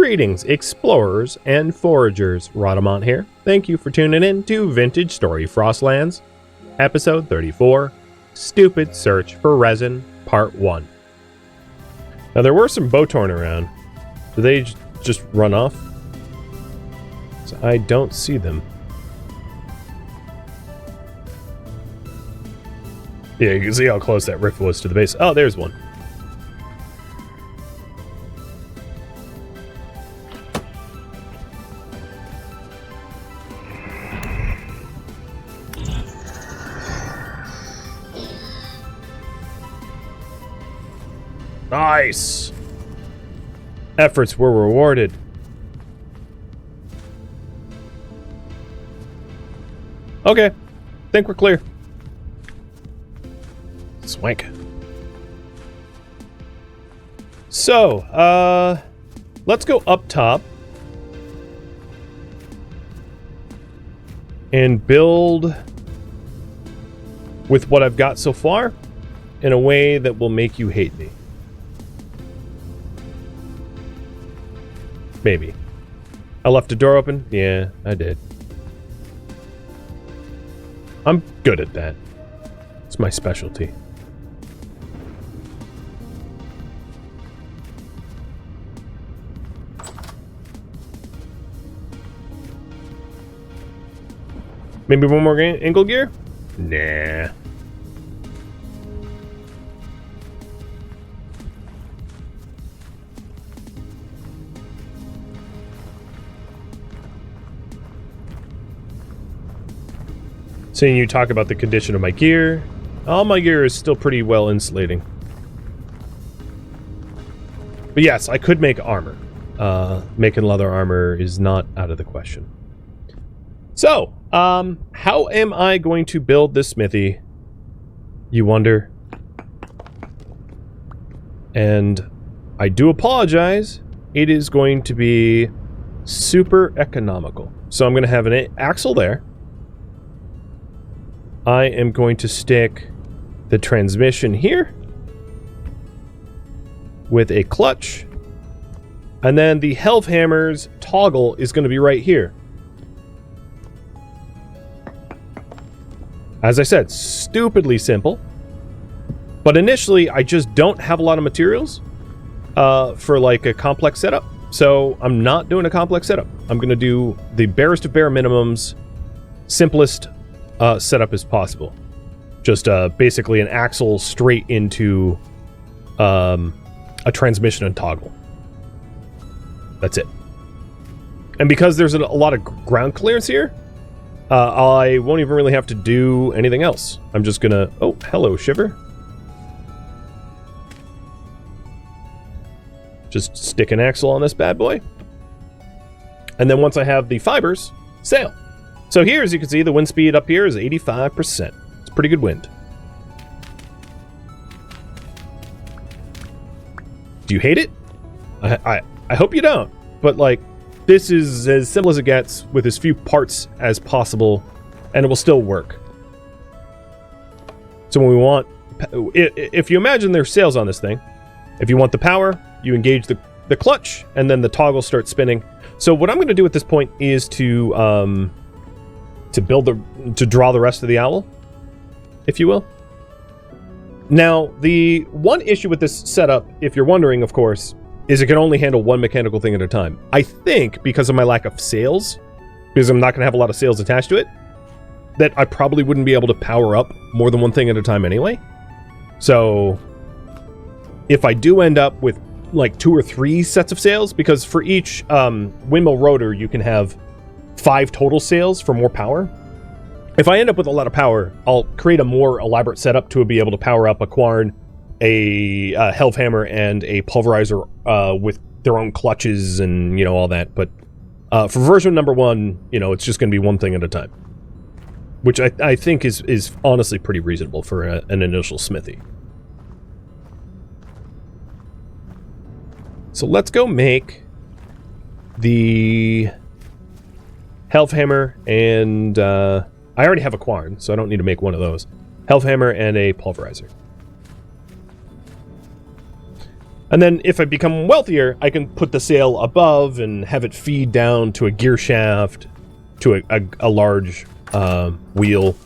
Greetings, explorers and foragers. Rhadamant here. Thank you for tuning in to Vintage Story Frostlands, Episode 34, Stupid Search for Resin, Part 1. Now, there were some Botorn around. Do they just run off? So I don't see them. Yeah, you can see how close that rift was to the base. Oh, there's one. Nice! Efforts were rewarded. Okay. Think we're clear. Swank. So, let's go up top and build with what I've got so far in a way that will make you hate me. Maybe. I left a door open? Yeah, I did. I'm good at that. It's my specialty. Maybe one more angle gear? Nah. Seeing you talk about the condition of my gear, all my gear is still pretty well insulating. But yes, I could make armor. Making leather armor is not out of the question. So, how am I going to build this smithy, you wonder? And I do apologize, it is going to be super economical. So I'm going to have an axle there. I am going to stick the transmission here with a clutch, and then the Helvhammer's toggle is going to be right here. As I said, stupidly simple, but initially I just don't have a lot of materials for like a complex setup, so I'm not doing a complex setup. I'm going to do the barest of bare minimums, simplest setup as possible. Just basically an axle straight into a transmission and toggle. That's it. And because there's a lot of ground clearance here, I won't even really have to do anything else. I'm just gonna... Oh, hello, Shiver. Just stick an axle on this bad boy. And then once I have the fibers, sail. So here, as you can see, the wind speed up here is 85%. It's pretty good wind. Do you hate it? I hope you don't. But, like, this is as simple as it gets with as few parts as possible, and it will still work. So when we want... If you imagine there's sails on this thing, if you want the power, you engage the clutch, and then the toggle starts spinning. So what I'm going to do at this point is to draw the rest of the owl, if you will. Now, the one issue with this setup, if you're wondering, of course, is it can only handle one mechanical thing at a time. I think because of my lack of sails, because I'm not going to have a lot of sails attached to it, that I probably wouldn't be able to power up more than one thing at a time anyway. So if I do end up with like 2 or 3 sets of sails, because for each windmill rotor you can have 5 total sails for more power. If I end up with a lot of power, I'll create a more elaborate setup to be able to power up a Quarn, a Helvhammer, and a Pulverizer with their own clutches and, you know, all that. But for version number 1, you know, it's just going to be one thing at a time. Which I think is honestly pretty reasonable for an initial smithy. So let's go make the Helvhammer and... I already have a Quarn, so I don't need to make one of those. Helvhammer and a Pulverizer. And then if I become wealthier, I can put the sail above and have it feed down to a gear shaft, to a large wheel.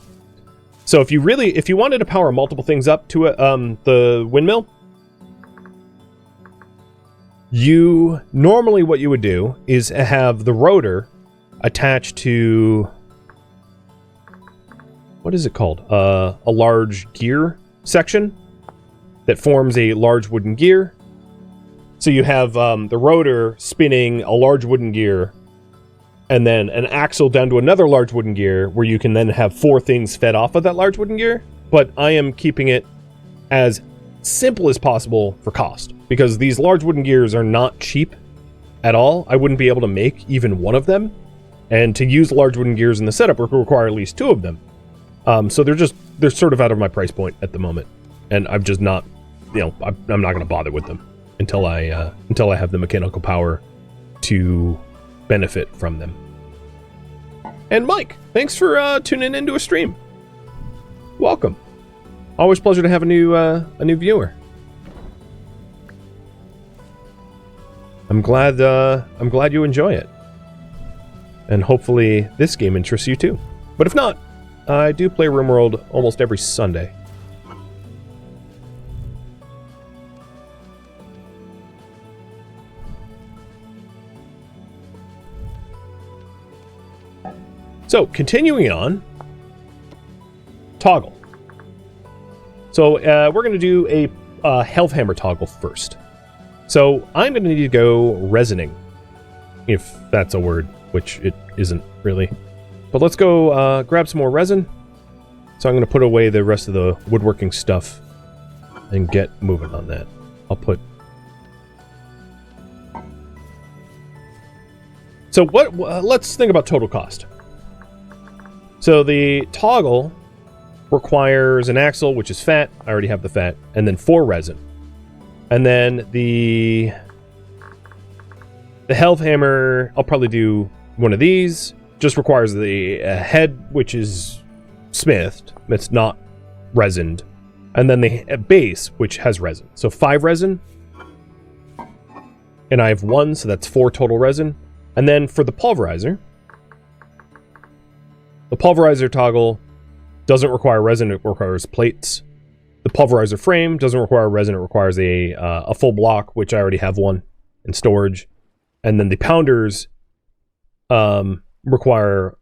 So if you wanted to power multiple things up to the windmill, normally what you would do is have the rotor attached to, what is it called? A large gear section that forms a large wooden gear. So you have the rotor spinning a large wooden gear, and then an axle down to another large wooden gear, where you can then have 4 things fed off of that large wooden gear. But I am keeping it as simple as possible for cost, because these large wooden gears are not cheap at all. I wouldn't be able to make even one of them, and to use large wooden gears in the setup would require at least 2 of them. So they're sort of out of my price point at the moment, and I'm just not, I'm not going to bother with them until I have the mechanical power to benefit from them. And Mike, thanks for tuning into a stream. Welcome. Always a pleasure to have a new viewer. I'm glad you enjoy it, and hopefully this game interests you too. But if not, I do play RimWorld almost every Sunday. So, continuing on, toggle. So, we're going to do a health hammer toggle first. So, I'm going to need to go resining, if that's a word, which it isn't really. But let's go grab some more resin. So I'm going to put away the rest of the woodworking stuff and get moving on that. I'll put... So let's think about total cost. So the toggle requires an axle, which is fat. I already have the fat. And then 4 resin. And then the health hammer, I'll probably do one of these. Just requires the head, which is smithed. It's not resined. And then the base, which has resin. So 5 resin. And I have 1, so that's 4 total resin. And then for the pulverizer toggle doesn't require resin, it requires plates. The pulverizer frame doesn't require resin, it requires a full block, which I already have 1 in storage. And then the pounders require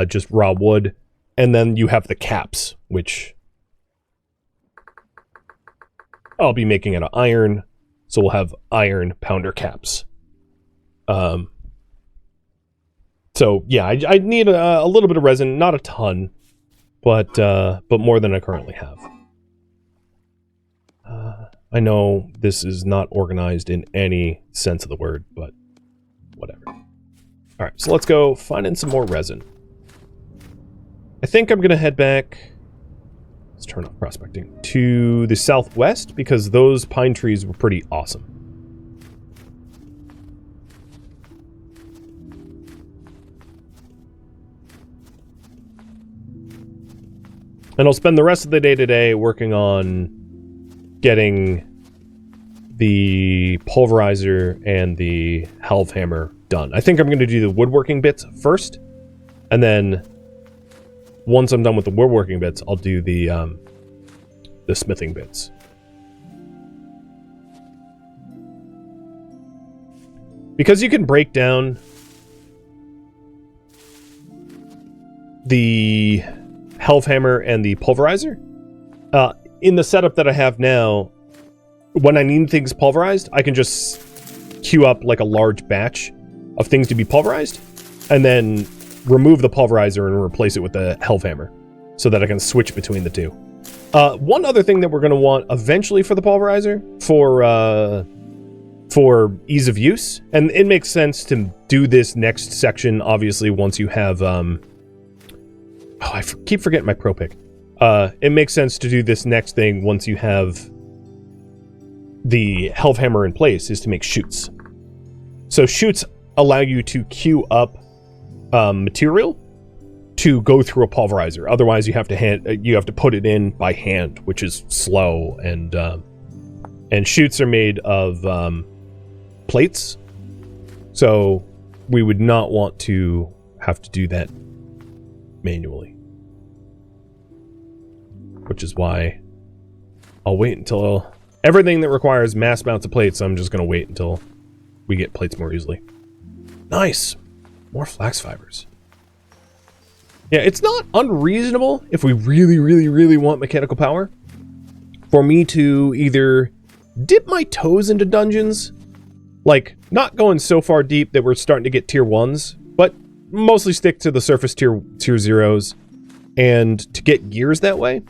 just raw wood. And then you have the caps, which I'll be making out of iron. So we'll have iron pounder caps. So yeah, I need a little bit of resin, not a ton, but more than I currently have. I know this is not organized in any sense of the word, but whatever. All right, so let's go find some more resin. I think I'm gonna head back. Let's turn off prospecting to the southwest because those pine trees were pretty awesome. And I'll spend the rest of the day today working on getting the pulverizer and the halve hammer done. I think I'm going to do the woodworking bits first, and then once I'm done with the woodworking bits, I'll do the smithing bits. Because you can break down the halve hammer and the pulverizer. In the setup that I have now, when I need things pulverized, I can just queue up like a large batch of things to be pulverized, and then remove the pulverizer and replace it with the halve hammer, so that I can switch between the two. One other thing that we're going to want eventually for the pulverizer, for ease of use, and it makes sense to do this next section, obviously, once you have... keep forgetting my pro pick. It makes sense to do this next thing once you have the halve hammer in place, is to make chutes. So chutes allow you to queue up material to go through a pulverizer. Otherwise, you have to put it in by hand, which is slow and And chutes are made of plates. So we would not want to have to do that manually. Which is why I'll wait until everything that requires mass amounts of plates, I'm just going to wait until we get plates more easily. Nice! More flax fibers. Yeah, it's not unreasonable if we really, really, really want mechanical power for me to either dip my toes into dungeons, like not going so far deep that we're starting to get tier 1s, but mostly stick to the surface tier 0s and to get gears that way.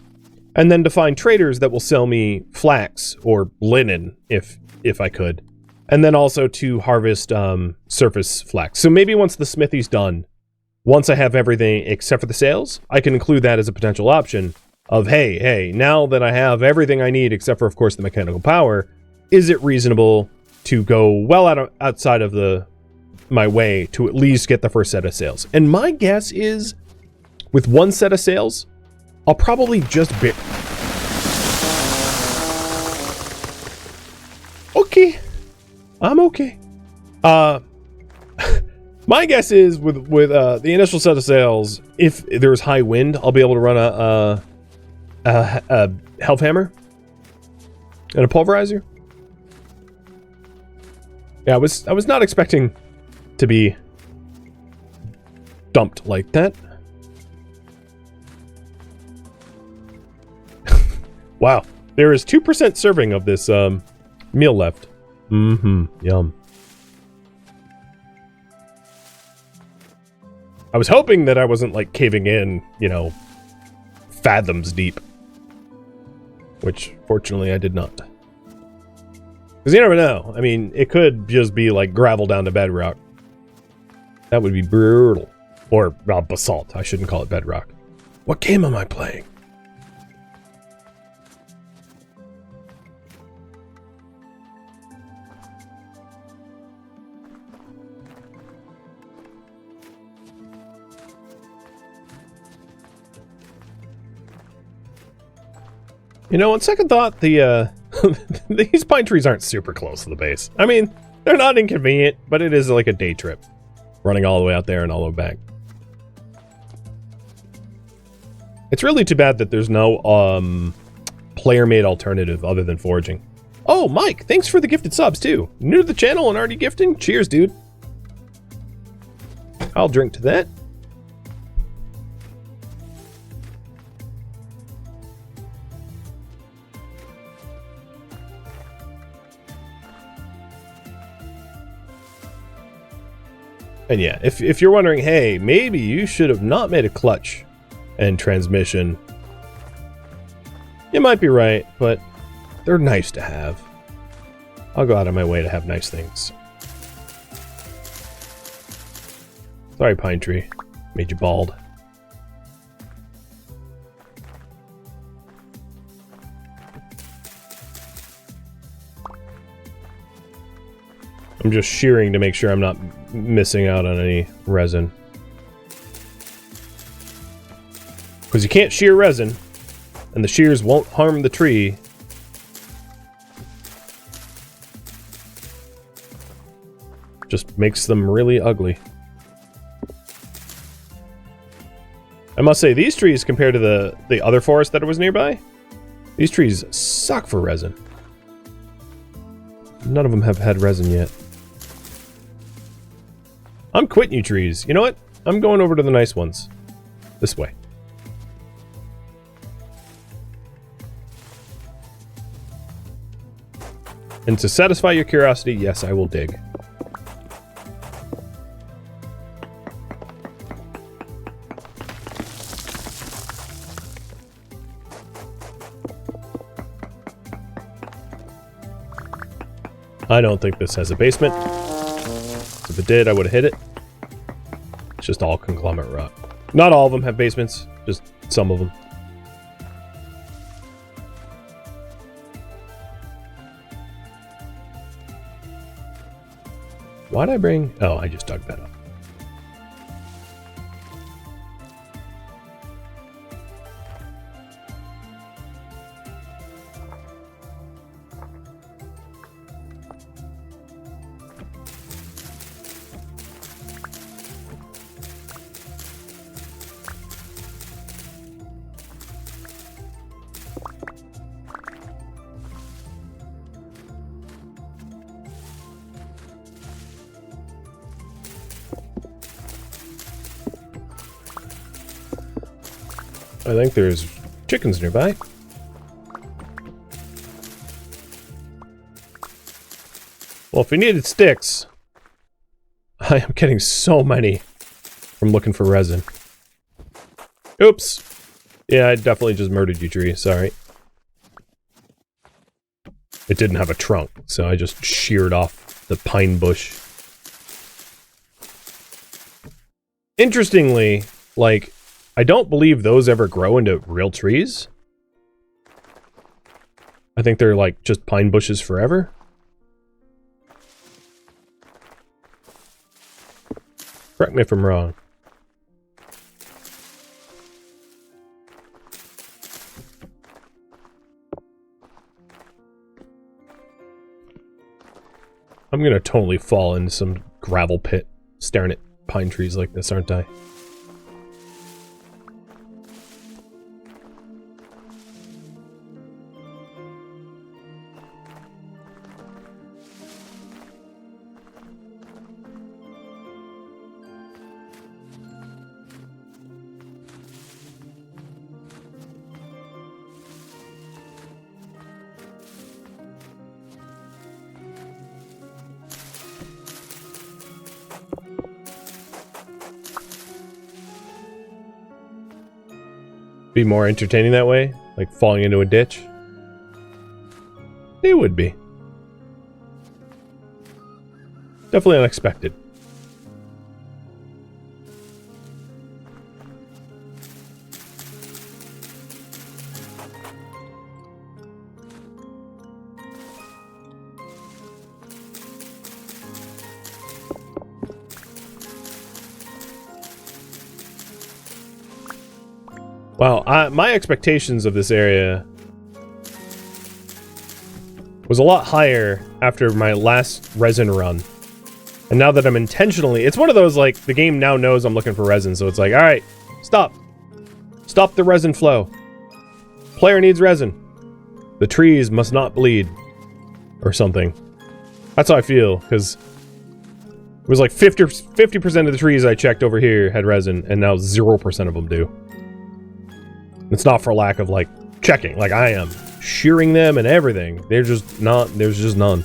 And then to find traders that will sell me flax or linen if I could. And then also to harvest surface flax. So maybe once the smithy's done, once I have everything except for the sails, I can include that as a potential option of, hey, now that I have everything I need except for, of course, the mechanical power, is it reasonable to go well outside of my way to at least get the first set of sails? And my guess is, with one set of sails, I'll probably just okay. I'm okay. My guess is with the initial set of sails, if there's high wind, I'll be able to run a health hammer and a pulverizer. Yeah, I was not expecting to be dumped like that. Wow, there is 2% serving of this meal left. Yum. I was hoping that I wasn't like caving in, fathoms deep. Which, fortunately, I did not. Because you never know. I mean, it could just be like gravel down to bedrock. That would be brutal. Or basalt. I shouldn't call it bedrock. What game am I playing? On second thought, these pine trees aren't super close to the base. I mean, they're not inconvenient, but it is like a day trip. Running all the way out there and all the way back. It's really too bad that there's no player-made alternative other than foraging. Oh, Mike, thanks for the gifted subs, too. New to the channel and already gifting? Cheers, dude. I'll drink to that. And yeah, if you're wondering, hey, maybe you should have not made a clutch and transmission, you might be right, but they're nice to have. I'll go out of my way to have nice things. Sorry, pine tree. Made you bald. I'm just shearing to make sure I'm not missing out on any resin. Because you can't shear resin, and the shears won't harm the tree. Just makes them really ugly. I must say, these trees, compared to the other forest that was nearby, these trees suck for resin. None of them have had resin yet. I'm quitting you trees. You know what? I'm going over to the nice ones. This way. And to satisfy your curiosity, yes, I will dig. I don't think this has a basement. If it did, I would have hit it. It's just all conglomerate rock. Not all of them have basements, just some of them. Why'd I bring... Oh, I just dug that up. I think there's chickens nearby. Well, if we needed sticks, I am getting so many from looking for resin. Oops. Yeah, I definitely just murdered you, tree. Sorry. It didn't have a trunk, so I just sheared off the pine bush. Interestingly, like, I don't believe those ever grow into real trees. I think they're, like, just pine bushes forever. Correct me if I'm wrong. I'm gonna totally fall into some gravel pit staring at pine trees like this, aren't I? Be more entertaining that way? Like falling into a ditch? It would be. Definitely unexpected. Wow, my expectations of this area was a lot higher after my last resin run. And now that I'm intentionally... It's one of those, like, the game now knows I'm looking for resin, so it's like, alright, stop. Stop the resin flow. Player needs resin. The trees must not bleed. Or something. That's how I feel, because... It was like 50% of the trees I checked over here had resin, and now 0% of them do. It's not for lack of, like, checking. Like, I am shearing them and everything. They're just not... There's just none.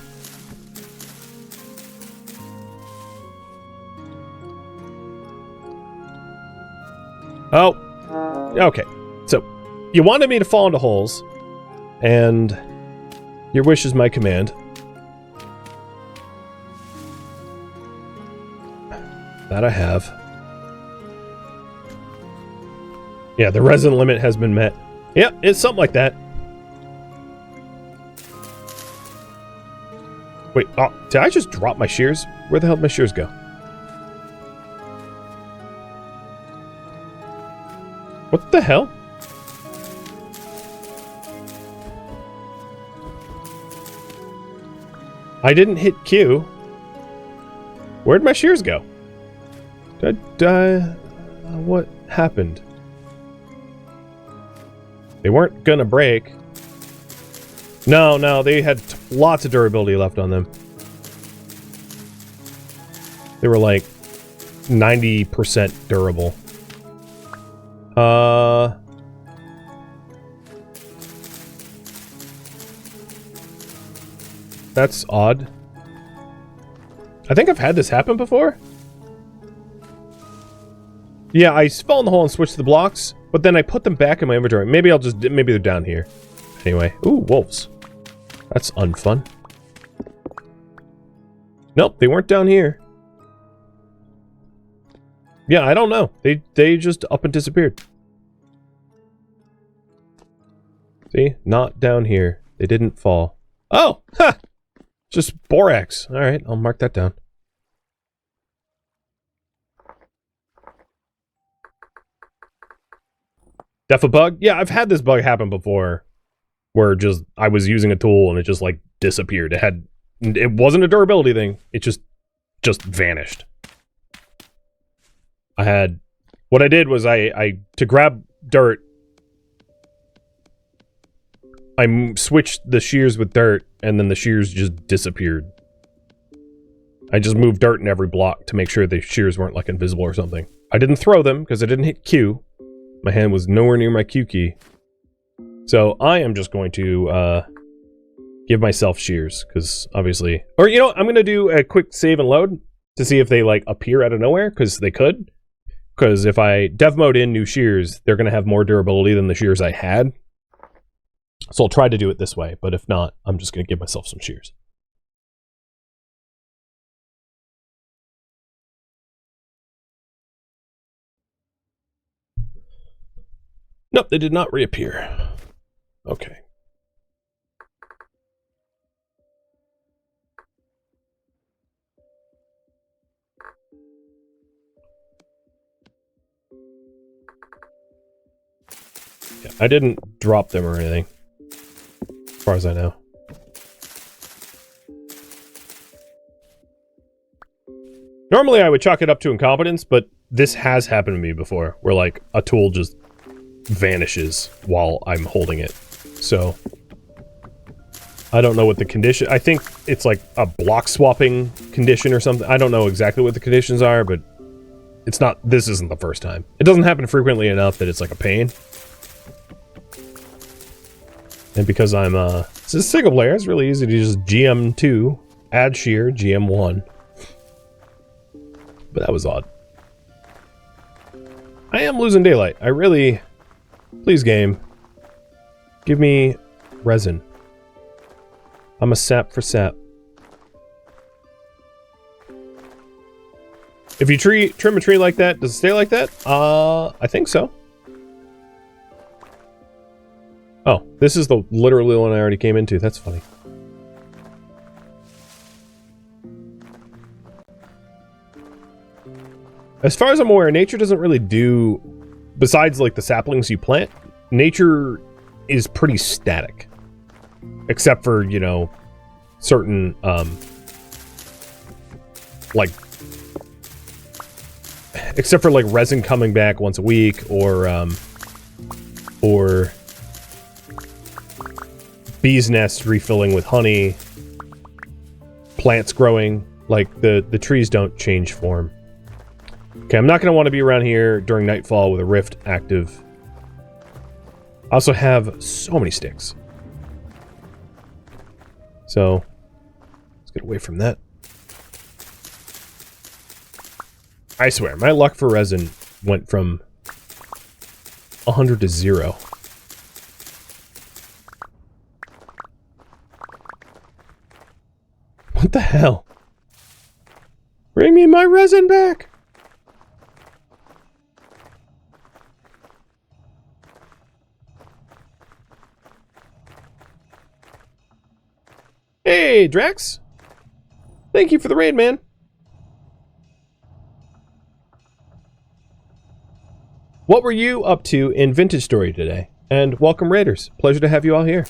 Oh. Okay. So, you wanted me to fall into holes. And... Your wish is my command. That I have. Yeah, the resin limit has been met. Yep, it's something like that. Wait, oh, did I just drop my shears? Where the hell did my shears go? What the hell? I didn't hit Q. Where'd my shears go? What happened? They weren't gonna break. No, they had lots of durability left on them. They were like 90% durable. That's odd. I think I've had this happen before. Yeah, I fell in the hole and switched the blocks, but then I put them back in my inventory. Maybe maybe they're down here. Anyway, ooh, wolves. That's unfun. Nope, they weren't down here. Yeah, I don't know. They just up and disappeared. See? Not down here. They didn't fall. Oh! Ha! Just borax. Alright, I'll mark that down. Def a bug? Yeah, I've had this bug happen before. Where just, I was using a tool and it just, like, disappeared. It wasn't a durability thing. It just vanished. What I did was to grab dirt, I switched the shears with dirt, and then the shears just disappeared. I just moved dirt in every block to make sure the shears weren't, like, invisible or something. I didn't throw them, because I didn't hit Q. My hand was nowhere near my Q key. So I am just going to give myself shears, because obviously... Or, you know, I'm going to do a quick save and load to see if they, like, appear out of nowhere, because they could. Because if I dev mode in new shears, they're going to have more durability than the shears I had. So I'll try to do it this way, but if not, I'm just going to give myself some shears. Nope, they did not reappear. Okay. Yeah, I didn't drop them or anything, as far as I know. Normally I would chalk it up to incompetence, but this has happened to me before, where like a tool just vanishes while I'm holding it. So I don't know what the condition... I think it's like a block swapping condition or something. I don't know exactly what the conditions are, but it's not... This isn't the first time. It doesn't happen frequently enough that it's like a pain. And because I'm this is single player, it's really easy to just GM2, add shear, GM1. But that was odd. I am losing daylight. I really... Please, game. Give me resin. I'm a sap for sap. If you trim a tree like that, does it stay like that? I think so. Oh, this is the literally one I already came into. That's funny. As far as I'm aware, nature doesn't really do... Besides, like, the saplings you plant, nature is pretty static. Except for, you know, certain, like... Except for, like, resin coming back once a week, or bees' nests refilling with honey, plants growing. Like, the trees don't change form. Okay, I'm not going to want to be around here during nightfall with a rift active. I also have so many sticks. So, let's get away from that. I swear, my luck for resin went from 100 to 0. What the hell? Bring me my resin back! Hey, Drax! Thank you for the raid, man. What were you up to in Vintage Story today? And welcome, raiders. Pleasure to have you all here.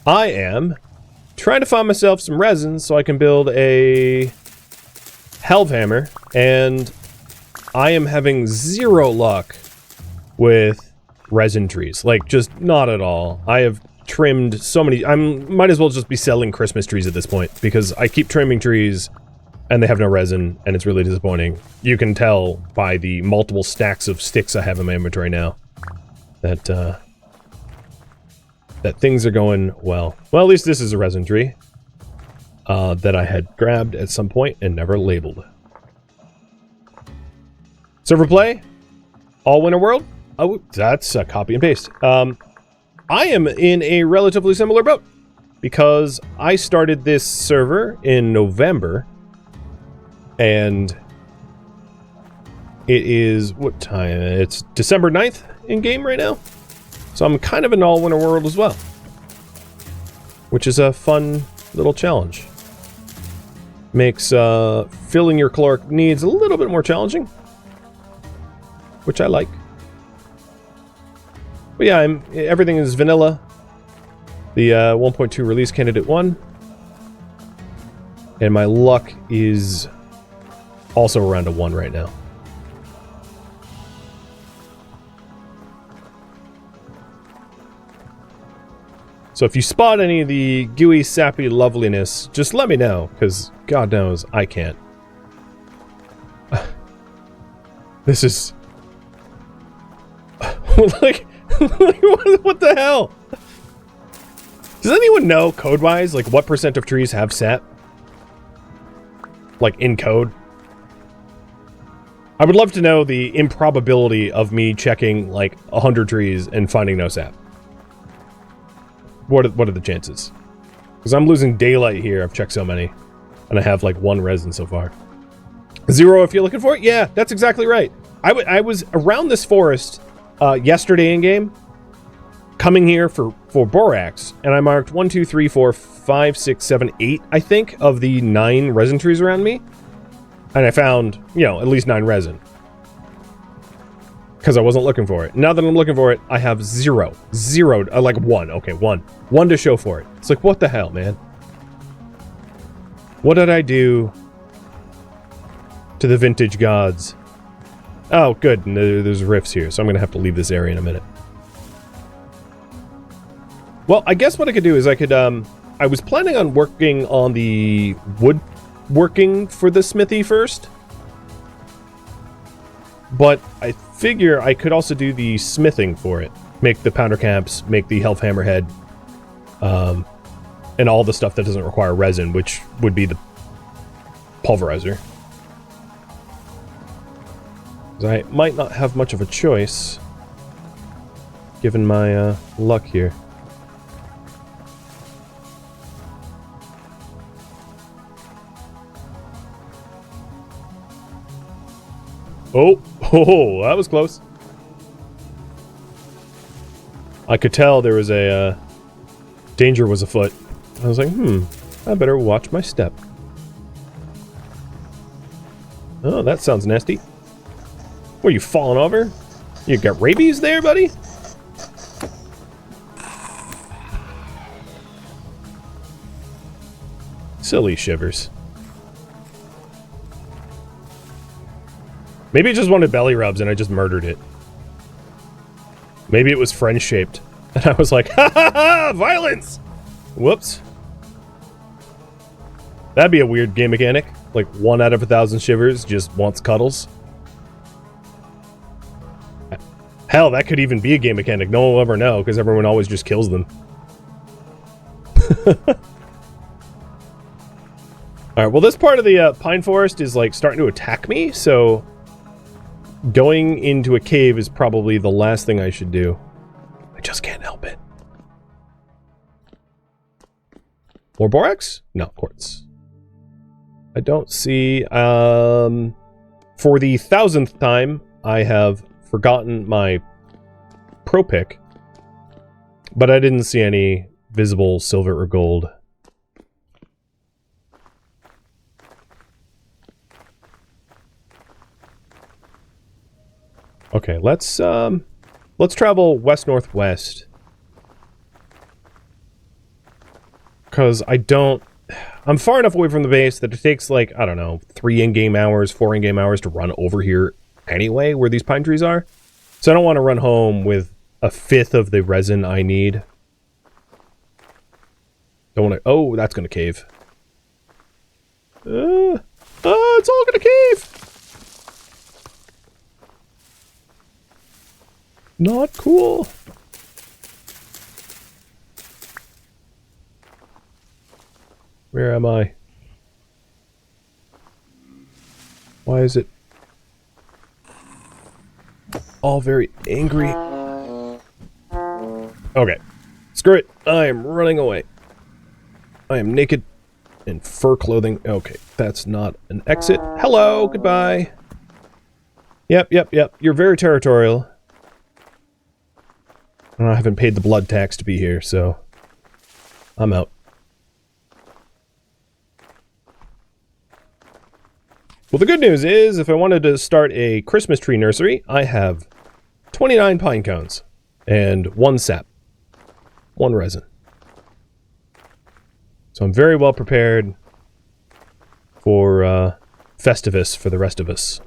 I am trying to find myself some resin so I can build a Helvhammer, and I am having zero luck with resin trees. Like, just not at all. I have trimmed so many... might as well just be selling Christmas trees at this point, because I keep trimming trees and they have no resin, and it's really disappointing. You can tell by the multiple stacks of sticks I have in my inventory now that that things are going well. Well, at least this is a resin tree that I had grabbed at some point and never labeled. Server play? All Winter World? Oh, that's a copy and paste. I am in a relatively similar boat, because I started this server in November, and it is, what time? It's December 9th in game right now, so I'm kind of in All Winter World as well, which is a fun little challenge. Makes filling your caloric needs a little bit more challenging, which I like. But yeah, everything is vanilla. The 1.2 release candidate 1. And my luck is also around a 1 right now. So if you spot any of the gooey, sappy loveliness, just let me know, because God knows I can't. This is... Like, what the hell? Does anyone know, code-wise, like, what % of trees have sap? Like, in code? I would love to know the improbability of me checking, like, 100 trees and finding no sap. What are the chances? Because I'm losing daylight here. I've checked so many. And I have, like, 1 resin so far. 0 if you're looking for it? Yeah, that's exactly right. I was around this forest yesterday in-game, coming here for borax, and I marked 1, 2, 3, 4, 5, 6, 7, 8, I think, of the 9 resin trees around me. And I found, you know, at least 9 resin. Because I wasn't looking for it. Now that I'm looking for it, I have 0. 0, like 1. Okay, 1. 1 to show for it. It's like, what the hell, man? What did I do to the vintage gods? Oh, good. There's rifts here, so I'm going to have to leave this area in a minute. Well, I guess what I could do is I could, I was planning on working on the woodworking for the smithy first. But I figure I could also do the smithing for it. Make the powder caps, make the health hammerhead, and all the stuff that doesn't require resin, which would be the pulverizer. I might not have much of a choice, given my luck here. Oh, that was close. I could tell there was a danger was afoot. I was like, I better watch my step. Oh, that sounds nasty. Were you falling over? You got rabies there, buddy? Silly shivers. Maybe it just wanted belly rubs and I just murdered it. Maybe it was friend-shaped. And I was like, ha ha ha! Violence! Whoops. That'd be a weird game mechanic. Like 1 out of 1,000 shivers just wants cuddles. Hell, that could even be a game mechanic. No one will ever know, because everyone always just kills them. Alright, well this part of the pine forest is like starting to attack me, so going into a cave is probably the last thing I should do. I just can't help it. More borax? No, quartz. I don't see... for the 1000th time, I have forgotten my pro pick, but I didn't see any visible silver or gold. Okay, let's travel west-northwest. Because I'm far enough away from the base that it takes, like, I don't know, 3 in-game hours, 4 in-game hours to run over here anyway, where these pine trees are. So I don't want to run home with 1/5 of the resin I need. Don't want to... Oh, that's going to cave. It's all going to cave! Not cool. Where am I? Why is it all very angry? Okay. Screw it. I am running away. I am naked in fur clothing. Okay, that's not an exit. Hello, goodbye. Yep. You're very territorial. And I haven't paid the blood tax to be here, so I'm out. Well, the good news is, if I wanted to start a Christmas tree nursery, I have 29 pine cones and 1 sap, 1 resin. So I'm very well prepared for Festivus for the rest of us.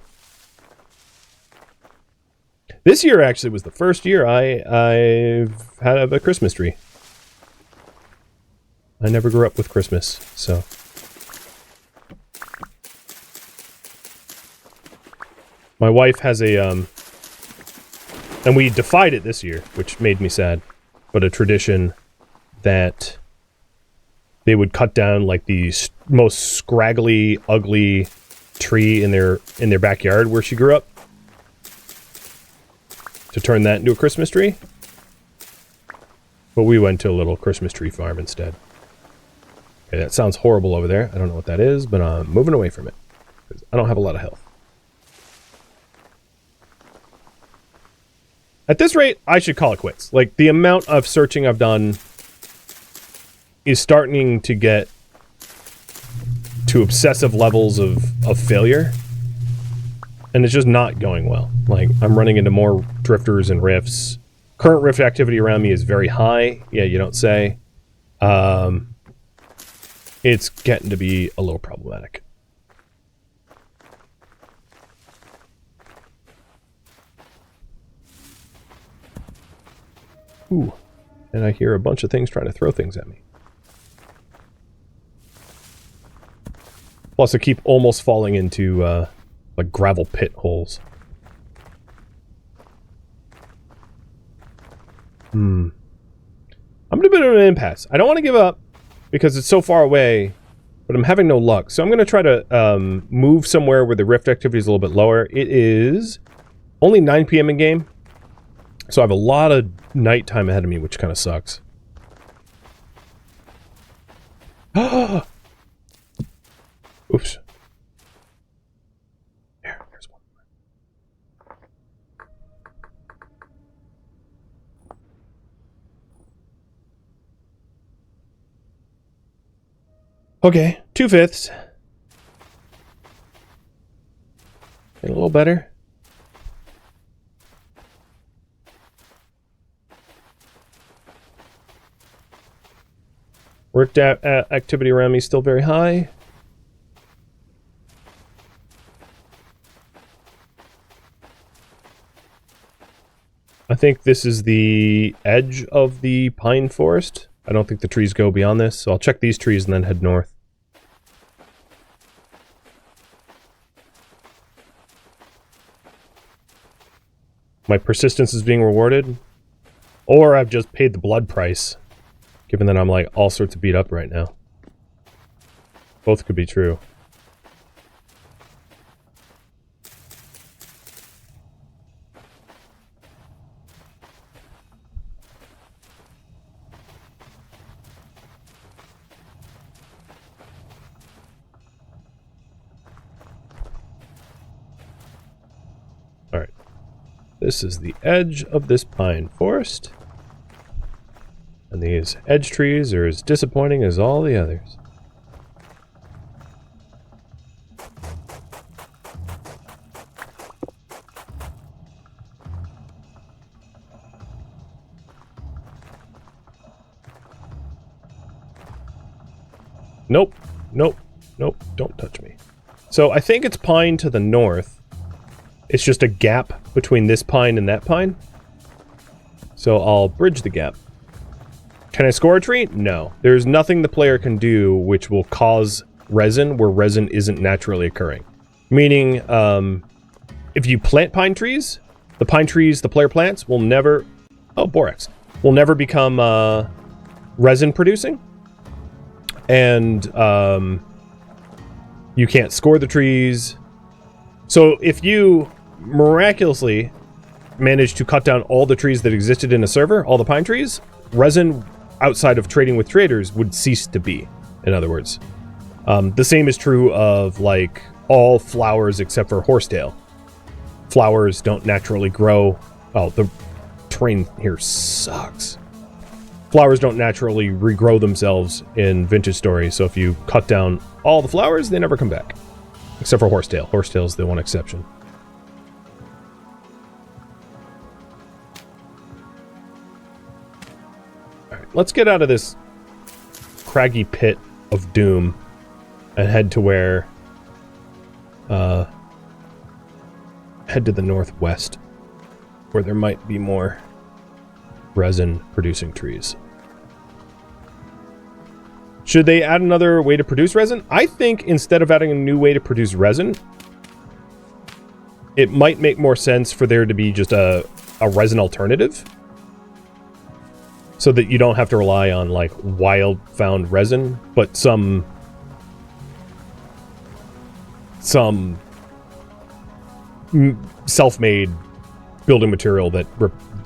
This year actually was the first year I've had a Christmas tree. I never grew up with Christmas, so... My wife has a And we defied it this year, which made me sad. But a tradition that they would cut down like the most scraggly, ugly tree in their backyard where she grew up to turn that into a Christmas tree. But we went to a little Christmas tree farm instead. Okay, that sounds horrible over there. I don't know what that is, but I'm moving away from it because I don't have a lot of health. At this rate, I should call it quits. Like, the amount of searching I've done is starting to get to obsessive levels of failure. And it's just not going well. Like, I'm running into more drifters and rifts. Current rift activity around me is very high. Yeah, you don't say. It's getting to be a little problematic. Ooh, and I hear a bunch of things trying to throw things at me. Plus, I keep almost falling into, like, gravel pit holes. I'm in a bit of an impasse. I don't want to give up, because it's so far away, but I'm having no luck. So I'm going to try to move somewhere where the rift activity is a little bit lower. It is only 9 p.m. in game. So I have a lot of nighttime ahead of me, which kind of sucks. Oops. There's one. Okay, 2/5. Get a little better. Rift activity around me is still very high. I think this is the edge of the pine forest. I don't think the trees go beyond this, so I'll check these trees and then head north. My persistence is being rewarded, or I've just paid the blood price. Given that I'm like all sorts of beat up right now. Both could be true. Alright. This is the edge of this pine forest. And these edge trees are as disappointing as all the others. Nope, nope, nope, don't touch me. So I think it's pine to the north. It's just a gap between this pine and that pine. So I'll bridge the gap. Can I score a tree? No. There's nothing the player can do which will cause resin where resin isn't naturally occurring. Meaning, if you plant pine trees the player plants will never... Oh, borax. Will never become resin producing. And you can't score the trees. So if you miraculously manage to cut down all the trees that existed in a server, all the pine trees, resin... outside of trading with traders would cease to be, in other words. The same is true of, like, all flowers except for horsetail. Flowers don't naturally grow... Oh, the terrain here sucks. Flowers don't naturally regrow themselves in Vintage Story, so if you cut down all the flowers, they never come back. Except for horsetail. Horsetail is the one exception. Let's get out of this craggy pit of doom and head to where... head to the northwest, where there might be more resin-producing trees. Should they add another way to produce resin? I think instead of adding a new way to produce resin, it might make more sense for there to be just a a resin alternative, so that you don't have to rely on like wild found resin, but some self-made building material that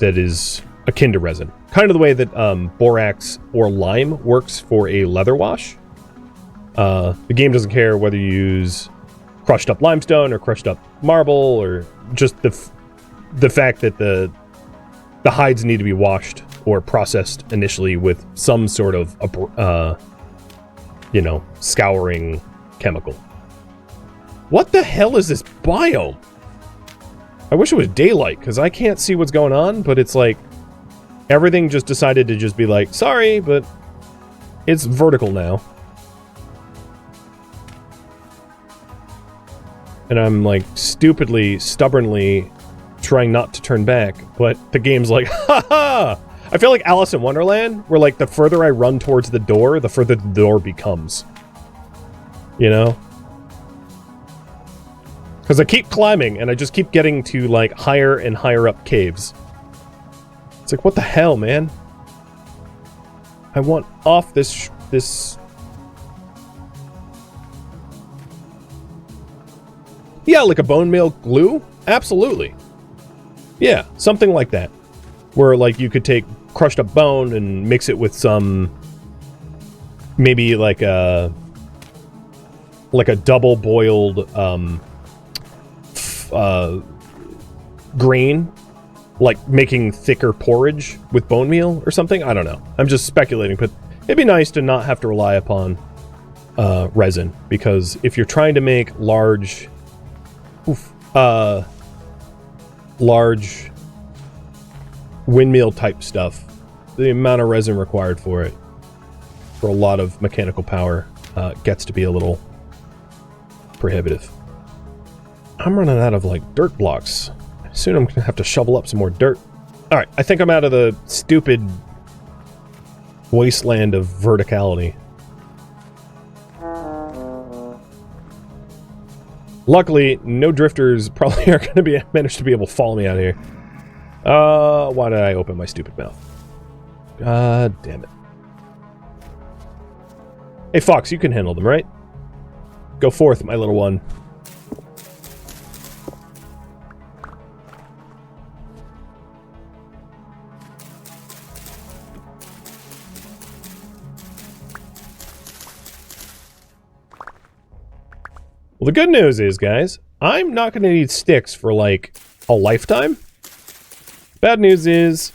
is akin to resin. Kind of the way that borax or lime works for a leather wash. The game doesn't care whether you use crushed up limestone or crushed up marble, or just the fact that the hides need to be washed or processed initially with some sort of scouring chemical. What the hell is this biome? I wish it was daylight, because I can't see what's going on, but it's like everything just decided to just be like, sorry, but it's vertical now. And I'm like stupidly, stubbornly trying not to turn back, but the game's like, ha ha! I feel like Alice in Wonderland, where like the further I run towards the door, the further the door becomes. You know? Because I keep climbing, and I just keep getting to like higher and higher up caves. It's like, what the hell, man? I want off this Yeah, like a bone meal glue? Absolutely. Yeah, something like that. Where like you could take crushed up bone and mix it with some, maybe like a double boiled grain, like making thicker porridge with bone meal or something. I don't know. I'm just speculating, but it'd be nice to not have to rely upon resin, because if you're trying to make large windmill type stuff, the amount of resin required for it, for a lot of mechanical power, gets to be a little prohibitive. I'm running out of like dirt blocks. Soon I'm gonna have to shovel up some more dirt. Alright, I think I'm out of the stupid wasteland of verticality. Luckily, no drifters probably are going to manage to be able to follow me out of here. Why did I open my stupid mouth? God damn it. Hey, Fox, you can handle them, right? Go forth, my little one. Well, the good news is, guys, I'm not going to need sticks for, like, a lifetime. Bad news is,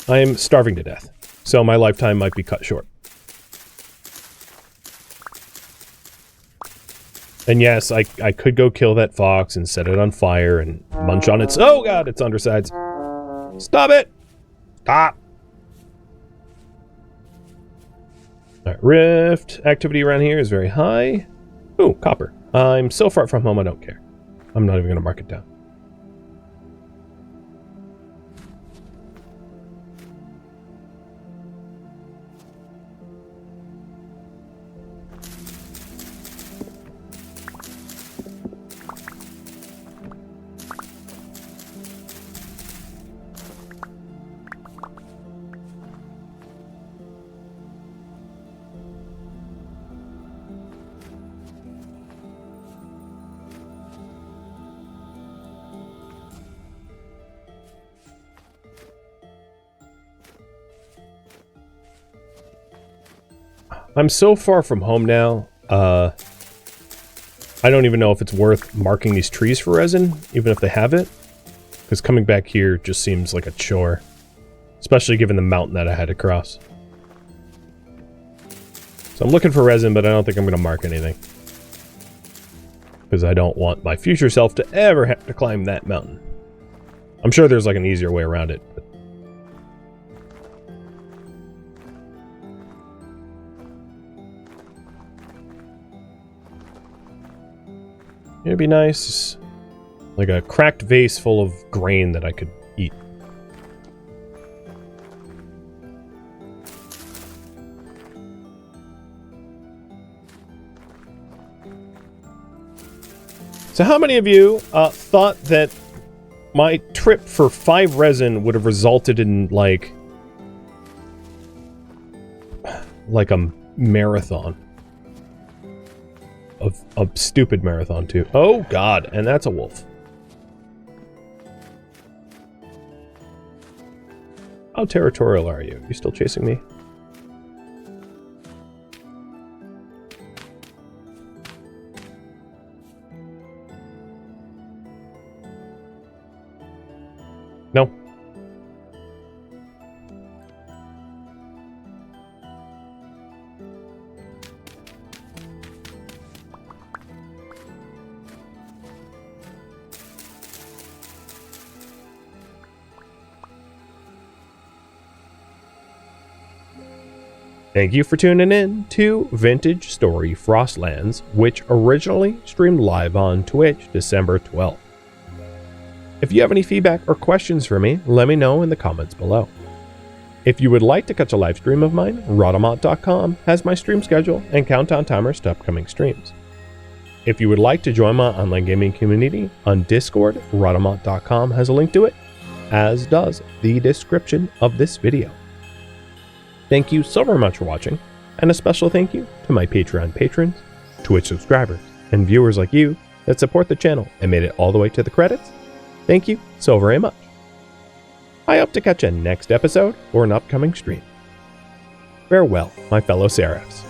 I'm starving to death, so my lifetime might be cut short. And yes, I could go kill that fox and set it on fire and munch on its... Oh god, its undersides. Stop it! Stop! Alright, rift activity around here is very high. Ooh, copper. I'm so far from home, I don't care. I'm not even going to mark it down. I'm so far from home now, I don't even know if it's worth marking these trees for resin, even if they have it. Because coming back here just seems like a chore. Especially given the mountain that I had to cross. So I'm looking for resin, but I don't think I'm going to mark anything. Because I don't want my future self to ever have to climb that mountain. I'm sure there's like an easier way around it, but... It'd be nice, like a cracked vase full of grain that I could eat. So how many of you thought that my trip for 5 resin would have resulted in, like a marathon. A stupid marathon, too. Oh, God, and that's a wolf. How territorial are you? You still chasing me? No. Thank you for tuning in to Vintage Story Frostlands, which originally streamed live on Twitch December 12th. If you have any feedback or questions for me, let me know in the comments below. If you would like to catch a live stream of mine, Rhadamant.com has my stream schedule and countdown timers to upcoming streams. If you would like to join my online gaming community on Discord, Rhadamant.com has a link to it, as does the description of this video. Thank you so very much for watching, and a special thank you to my Patreon patrons, Twitch subscribers, and viewers like you that support the channel and made it all the way to the credits. Thank you so very much. I hope to catch you next episode or an upcoming stream. Farewell, my fellow Seraphs.